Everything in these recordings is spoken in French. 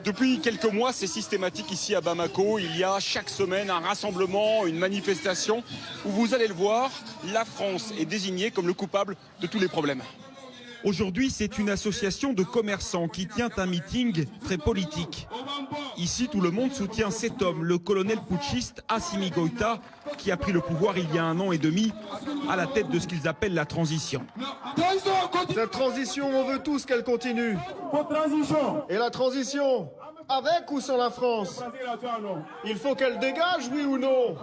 Depuis quelques mois, c'est systématique ici à Bamako. Il y a chaque semaine un rassemblement, une manifestation où vous allez le voir, la France est désignée comme le coupable de tous les problèmes. Aujourd'hui, c'est une association de commerçants qui tient un meeting très politique. Ici, tout le monde soutient cet homme, le colonel putschiste Assimi Goïta, qui a pris le pouvoir il y a 1 an et demi, à la tête de ce qu'ils appellent la transition. Cette transition, on veut tous qu'elle continue. Et la transition, avec ou sans la France? Il faut qu'elle dégage, oui ou non?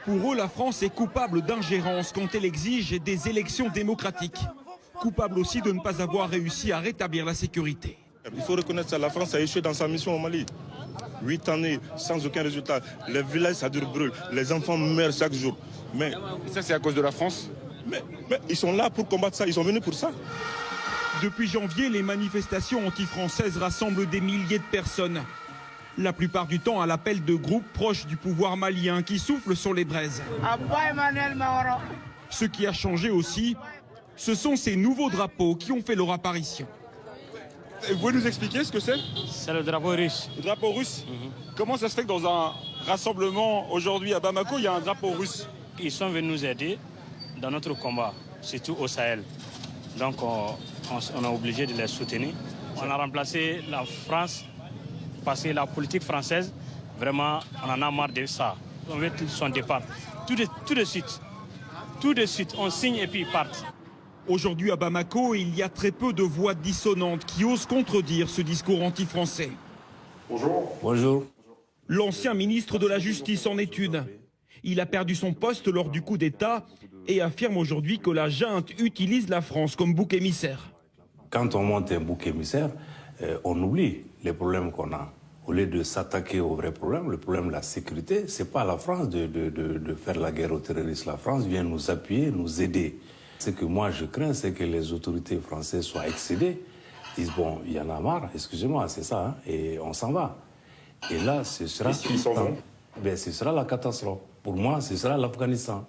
Pour eux, la France est coupable d'ingérence quand elle exige des élections démocratiques. Coupable aussi de ne pas avoir réussi à rétablir la sécurité. Il faut reconnaître ça, la France a échoué dans sa mission au Mali. 8 années sans aucun résultat. Les villages, ça brûle. Les enfants meurent chaque jour. Mais et ça, c'est à cause de la France? mais ils sont là pour combattre ça, ils sont venus pour ça. Depuis janvier, les manifestations anti-françaises rassemblent des milliers de personnes. La plupart du temps à l'appel de groupes proches du pouvoir malien qui soufflent sur les braises. Ce qui a changé aussi, ce sont ces nouveaux drapeaux qui ont fait leur apparition. Vous pouvez nous expliquer ce que c'est? C'est le drapeau russe. Le drapeau russe? Comment ça se fait que dans un rassemblement aujourd'hui à Bamako, il y a un drapeau russe? Ils sont venus nous aider dans notre combat, surtout au Sahel. Donc on est obligé de les soutenir. On a remplacé la France parce que la politique française, vraiment, on en a marre de ça. On veut son départ. Tout de suite, on signe et puis ils partent. Aujourd'hui à Bamako, il y a très peu de voix dissonantes qui osent contredire ce discours anti-français. Bonjour. L'ancien ministre de la Justice en est une. Il a perdu son poste lors du coup d'État et affirme aujourd'hui que la junte utilise la France comme bouc émissaire. Quand on monte un bouc émissaire, on oublie les problèmes qu'on a. Au lieu de s'attaquer au vrai problème, le problème de la sécurité, c'est pas à la France de faire la guerre aux terroristes. La France vient nous appuyer, nous aider. Ce que moi je crains, c'est que les autorités françaises soient excédées, disent bon, il y en a marre, excusez-moi, c'est ça, hein, et on s'en va. Et là, ce sera, ce sera la catastrophe. Pour moi, ce sera l'Afghanistan.